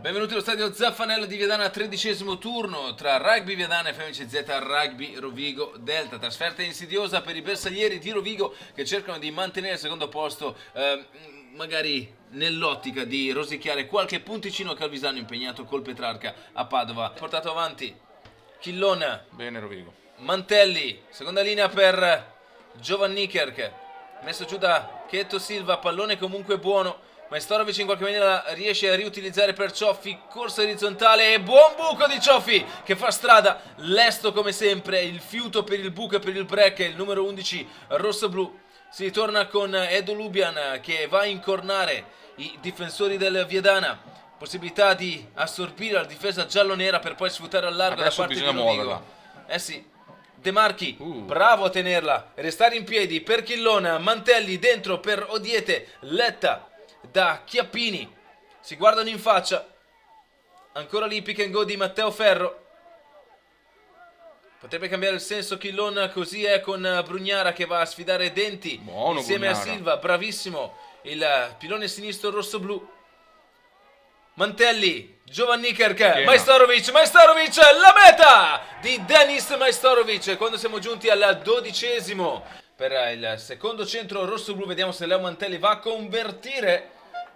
Benvenuti allo stadio Zaffanello di Viadana, 13° turno tra Rugby Viadana e FMCZ Rugby Rovigo Delta. Trasferta insidiosa per i bersaglieri di Rovigo che cercano di mantenere il secondo posto, magari nell'ottica di rosicchiare qualche punticino calvisano impegnato col Petrarca a Padova. Portato avanti Chillon, bene Rovigo, Mantelli, seconda linea per Giovanni Kerk, messo giù da Cheto Silva, pallone comunque buono. Majstorovic in qualche maniera riesce a riutilizzare per Cioffi, corsa orizzontale e buon buco di Cioffi che fa strada, lesto come sempre, il fiuto per il buco e per il break, il numero 11 rosso-blu. Si ritorna con Edo Lubian che va a incornare i difensori del Viadana, possibilità di assorbire la difesa giallo-nera per poi sfruttare al largo adesso da parte di bisogna Rovigo. muoverla. Eh sì, De Marchi, bravo a tenerla, restare in piedi per Chillona, Mantelli dentro per Odiete, Letta da Chiappini, si guardano in faccia, ancora lì pick and go di Matteo Ferro, potrebbe cambiare il senso Chillon, così è con Brugnara che va a sfidare Denti. Buono, insieme Brugnara. a Silva, bravissimo il pilone sinistro rosso-blu. Mantelli, Giovanni Kerk, Majstorovic, la meta di Denis Majstorovic quando siamo giunti al 12° per il secondo centro rosso-blu. Vediamo se Leo Mantelli va a convertire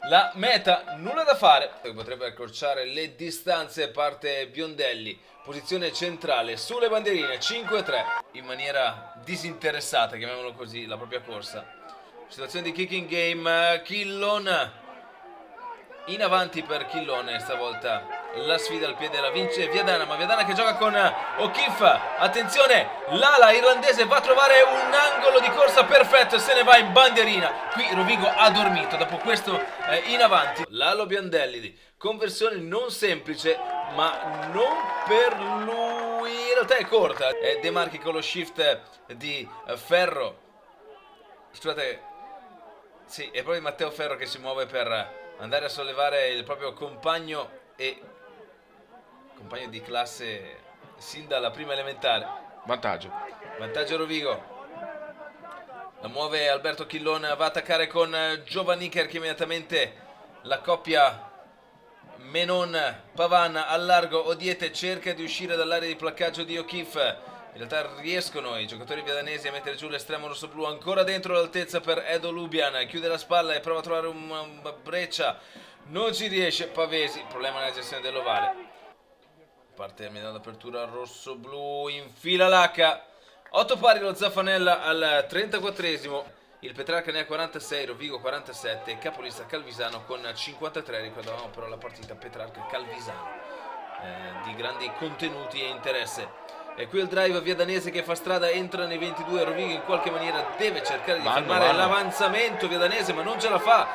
la meta, nulla da fare, potrebbe accorciare le distanze. Parte Biondelli, posizione centrale sulle bandierine, 5-3 in maniera disinteressata, chiamiamolo così, la propria corsa. Situazione di kicking game, Chillon in avanti per Chillone, stavolta la sfida al piede la vince Viadana, ma Viadana che gioca con O'Keefe, attenzione, l'ala irlandese va a trovare un angolo di corsa perfetto e se ne va in bandierina. Qui Rovigo ha dormito dopo questo in avanti. Lalo Biondelli, conversione non semplice ma non per lui, in realtà è corta. De Marchi con lo shift di Ferro, scusate, sì, è proprio Matteo Ferro che si muove per andare a sollevare il proprio compagno di classe sin dalla prima elementare. Vantaggio Rovigo, la muove Alberto Chillon, va a attaccare con Giovanni Kerk, immediatamente la coppia Menon-Pavan al largo. Odiete cerca di uscire dall'area di placcaggio di O'Keefe. In realtà riescono i giocatori viadanesi a mettere giù l'estremo rosso-blu, ancora dentro l'altezza per Edo Lubian, chiude la spalla e prova a trovare una breccia, non ci riesce Pavesi, problema nella gestione dell'ovale. Parte terminata l'apertura rosso-blu, infila l'H, 8 pari lo Zaffanella al 34°, il Petrarca ne ha 46, Rovigo 47, capolista Calvisano con 53, ricordavamo però la partita Petrarca-Calvisano, di grandi contenuti e interesse. E qui il drive viadanese che fa strada, entra nei 22, Rovigo in qualche maniera deve cercare di fermare l'avanzamento viadanese ma non ce la fa,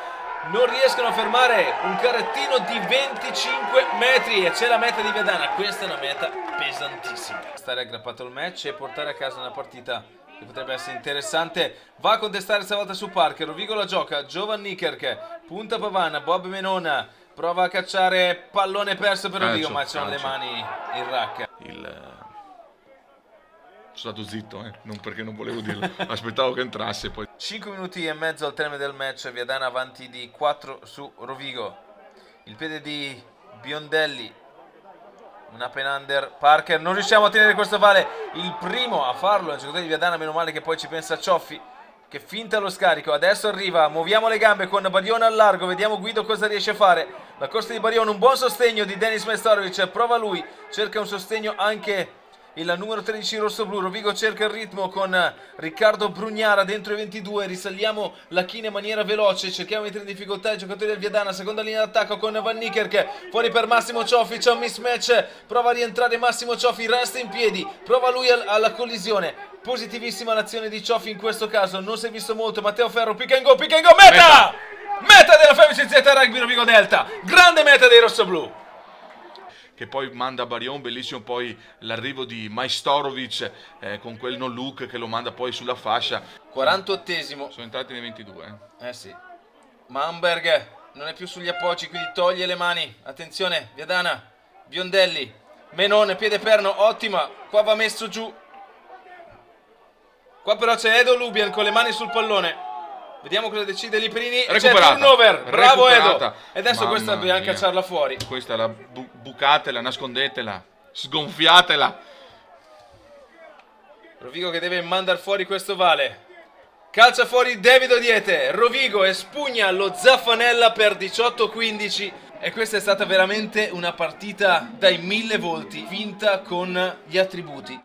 non riescono a fermare un carrettino di 25 metri e c'è la meta di Viadana. Questa è una meta pesantissima, stare aggrappato al match e portare a casa una partita che potrebbe essere interessante. Va a contestare stavolta su Parker, Rovigo la gioca, Giovanni Kerk, punta Pavana, Bob Menona prova a cacciare, pallone perso per Rovigo ma c'hanno le mani in racca. Sono stato zitto, non perché non volevo dirlo, aspettavo che entrasse poi. 5 minuti e mezzo al termine del match, Viadana avanti di 4 su Rovigo. Il piede di Biondelli, una penander, Parker, non riusciamo a tenere questo vale, il primo a farlo, il giocatore di Viadana, meno male che poi ci pensa Cioffi, che finta lo scarico, adesso arriva, muoviamo le gambe con Barione al largo, vediamo Guido cosa riesce a fare, la corsa di Barione, un buon sostegno di Denis Majstorovic, prova lui, cerca un sostegno anche il numero 13 rosso-blu, Rovigo cerca il ritmo con Riccardo Brugnara dentro i 22, risaliamo la china in maniera veloce, cerchiamo di mettere in difficoltà i giocatori del Viadana, seconda linea d'attacco con Van Niekerk, fuori per Massimo Cioffi, c'è un mismatch, prova a rientrare Massimo Cioffi, resta in piedi, prova lui alla collisione, positivissima l'azione di Cioffi in questo caso, non si è visto molto, Matteo Ferro, pick and go, meta! Meta della FMCZ Rugby Rovigo Delta, grande meta dei rossoblu. Che poi manda Barion, bellissimo poi l'arrivo di Majstorovic con quel no look che lo manda poi sulla fascia. 48°. Sono entrati nei 22. Sì. Manberg non è più sugli appoggi, quindi toglie le mani. Attenzione, Viadana, Biondelli, Menone, piede perno, ottima. Qua va messo giù. Qua però c'è Edo Lubian con le mani sul pallone. Vediamo cosa decide Liprini. C'è Recuperata. turnover. Bravo Edo. Recuperata. E adesso Mamma questa dobbiamo mia. cacciarla fuori. Questa la bucatela, nascondetela, sgonfiatela. Rovigo che deve mandare fuori questo Vale. Calcia fuori David Odiete. Rovigo espugna lo Zaffanella per 18-15. E questa è stata veramente una partita dai 1000 volti, vinta con gli attributi.